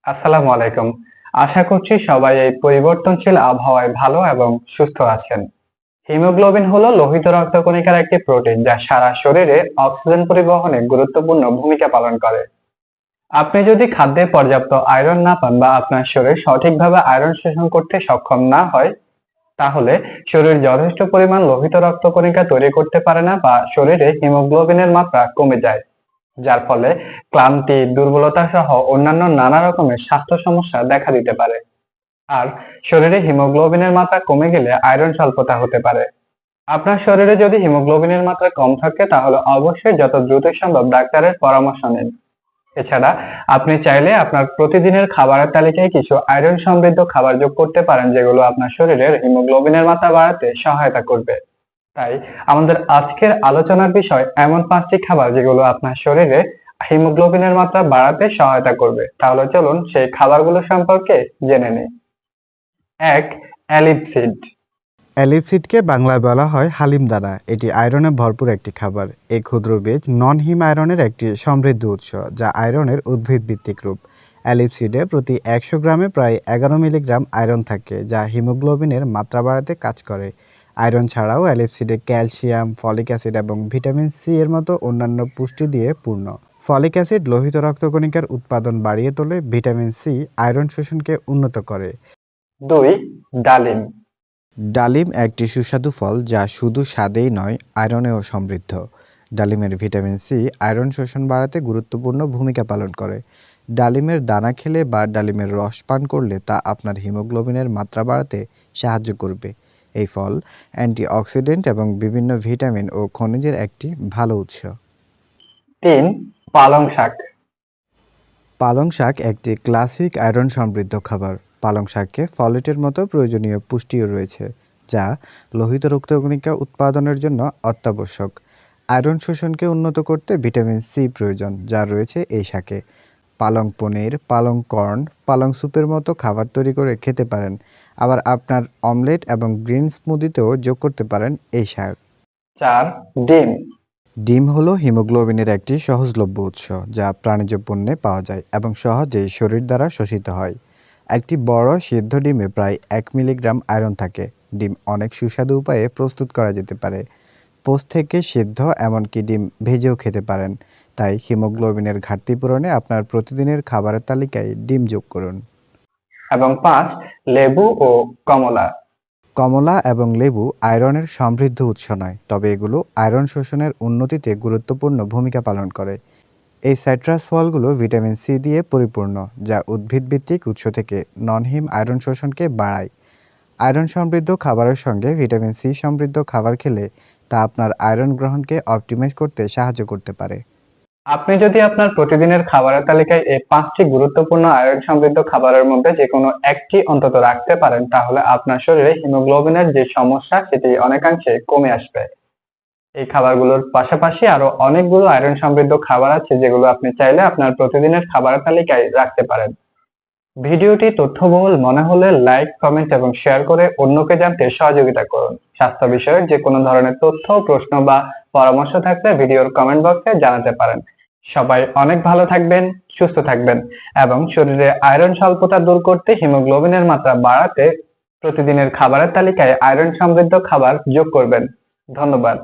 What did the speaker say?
আসসালামু আলাইকুম। আশা করছি সবাই এই পরিবর্তনশীল আবহাওয়ায় ভালো এবং সুস্থ আছেন। হিমোগ্লোবিন হলো লোহিত রক্তকণিকার একটি প্রোটিন যা সারা শরীরে অক্সিজেন পরিবহনে গুরুত্বপূর্ণ ভূমিকা পালন করে। আপনি যদি খাদ্যে পর্যাপ্ত আয়রন না পান বা আপনার শরীর সঠিকভাবে আয়রন শোষণ করতে সক্ষম না হয়, তাহলে শরীর যথেষ্ট পরিমাণ লোহিত রক্তকণিকা তৈরি করতে পারে না বা শরীরে হিমোগ্লোবিনের মাত্রা কমে যায়, যার ফলে ক্লান্তি, দুর্বলতা সহ অন্যান্য নানা রকমের স্বাস্থ্য সমস্যা দেখা দিতে পারে। আর শরীরে হিমোগ্লোবিনের মাত্রা কমে গেলে আয়রন স্বল্পতা হতে পারে। আপনার শরীরে যদি হিমোগ্লোবিনের মাত্রা কম থাকে তাহলে অবশ্যই যত দ্রুত সম্ভব ডাক্তারের পরামর্শ নিন। এছাড়া আপনি চাইলে আপনার প্রতিদিনের খাবারের তালিকায় কিছু আয়রন সমৃদ্ধ খাবার যোগ করতে পারেন, যেগুলো আপনার শরীরের হিমোগ্লোবিনের মাত্রা বাড়াতে সহায়তা করবে। তাই আমাদের আজকের আলোচনার বিষয় এমন 5টি খাবার যেগুলো আপনার শরীরে হিমোগ্লোবিনের মাত্রা বাড়াতে সহায়তা করবে। তাহলে চলুন সেই খাবারগুলো সম্পর্কে জেনে নিই। 1. Alive seed. অ্যালিভ সিডকে বাংলায় বলা হয় হালিম দানা। এটি আয়রনে ভরপুর একটি খাবার। এই ক্ষুদ্র বীজ নন হিম আয়রনের একটি সমৃদ্ধ উৎস, যা আয়রনের উদ্ভিদ ভিত্তিক রূপ। অ্যালিভ সিডে প্রতি 100 গ্রামে প্রায় 11 মিলিগ্রাম আয়রন থাকে, যা হিমোগ্লোবিনের মাত্রা বাড়াতে কাজ করে। আয়রন ছাড়াও অ্যালিভ সিডে ক্যালসিয়াম, ফলিক অ্যাসিড এবং ভিটামিন সি এর মতো অন্যান্য পুষ্টি দিয়ে পূর্ণ। ফলিক অ্যাসিড লোহিত রক্তকণিকার উৎপাদন বাড়িয়ে তোলে। ভিটামিন সি আয়রন শোষণকে উন্নত করে। 2. ডালিম। ডালিম একটি সুস্বাদু ফল যা শুধু স্বাদেই নয়, আয়রনেও সমৃদ্ধ। ডালিমের ভিটামিন সি আয়রন শোষণ বাড়াতে গুরুত্বপূর্ণ ভূমিকা পালন করে। ডালিমের দানা খেলে বা ডালিমের রস পান করলে তা আপনার হিমোগ্লোবিনের মাত্রা বাড়াতে সাহায্য করবে। এই ফল অ্যান্টিঅক্সিডেন্ট এবং বিভিন্ন ভিটামিন ও খনিজের একটি ভালো উৎস। 3. পালং শাক। পালং শাক একটি ক্লাসিক আয়রন সমৃদ্ধ খাবার। পালং শাকে ফলেটের মতো প্রয়োজনীয় পুষ্টিও রয়েছে, যা লোহিত রক্তকণিকা উৎপাদনের জন্য অত্যাবশ্যক। আয়রন শোষণকে উন্নত করতে ভিটামিন সি প্রয়োজন, যা রয়েছে এই শাকে। পালং পনির, পালং কর্ন, পালং স্যুপের মতো খাবার তৈরি করে খেতে পারেন। আবার আপনার অমলেট এবং গ্রিন স্মুদিতেও যোগ করতে পারেন এই শাক। 4. ডিম। ডিম হলো হিমোগ্লোবিনের একটি সহজলভ্য উৎস, যা প্রাণীজ পণ্যে পাওয়া যায় এবং সহজেই শরীর দ্বারা শোষিত হয়। একটি বড় সিদ্ধ ডিমে প্রায় 1 মিলিগ্রাম আয়রন থাকে। ডিম অনেক সুস্বাদু উপায়ে প্রস্তুত করা যেতে পারে। পোস্ট থেকে সিদ্ধ, এমনকি ডিম ভেজেও খেতে পারেন। তাই হিমোগ্লোবিনের ঘাটতি পূরণে আপনার প্রতিদিনের খাবারের তালিকায় ডিম যোগ করুন। এবং 5. লেবু ও কমলা। কমলা এবং লেবু আয়রনের সমৃদ্ধ উৎস নয়, তবে এগুলো আয়রন শোষণের উন্নতিতে গুরুত্বপূর্ণ ভূমিকা পালন করে। এই সাইট্রাস ফলগুলো ভিটামিন সি দিয়ে পরিপূর্ণ, যা উদ্ভিদভিত্তিক উৎস থেকে নন-হিম আয়রন শোষণকে বাড়ায়। আয়রন সমৃদ্ধ খাবারের সঙ্গে ভিটামিন সি সমৃদ্ধ খাবার খেলে তা আপনার আয়রন গ্রহণকে অপটিমাইজ করতে সাহায্য করতে পারে। আপনি যদি আপনার প্রতিদিনের খাবারের তালিকায় এই 5টি গুরুত্বপূর্ণ আয়রন সমৃদ্ধ খাবারের মধ্যে যে কোনো একটি অন্তত রাখতে পারেন, তাহলে আপনার শরীরে হিমোগ্লোবিনের যে সমস্যা সেটি অনেকাংশে কমে আসবে। এই খাবারগুলোর পাশাপাশি আরো অনেকগুলো আয়রন সমৃদ্ধ খাবার আছে যেগুলো আপনি চাইলে আপনার প্রতিদিনের খাবারের তালিকায় রাখতে পারেন। ভিডিওটি তথ্যবহুল মনে হলে লাইক, কমেন্ট এবং শেয়ার করে অন্যকে জানতে সহযোগিতা করুন। স্বাস্থ্য বিষয়ক যে কোনো ধরনের তথ্য, প্রশ্ন বা পরামর্শ থাকলে ভিডিওর কমেন্ট বক্সে জানাতে পারেন। সবাই অনেক ভালো থাকবেন, সুস্থ থাকবেন এবং শরীরে আয়রন স্বল্পতা দূর করতে, হিমোগ্লোবিনের মাত্রা বাড়াতে প্রতিদিনের খাবারের তালিকায় আয়রন সমৃদ্ধ খাবার যোগ করবেন। ধন্যবাদ।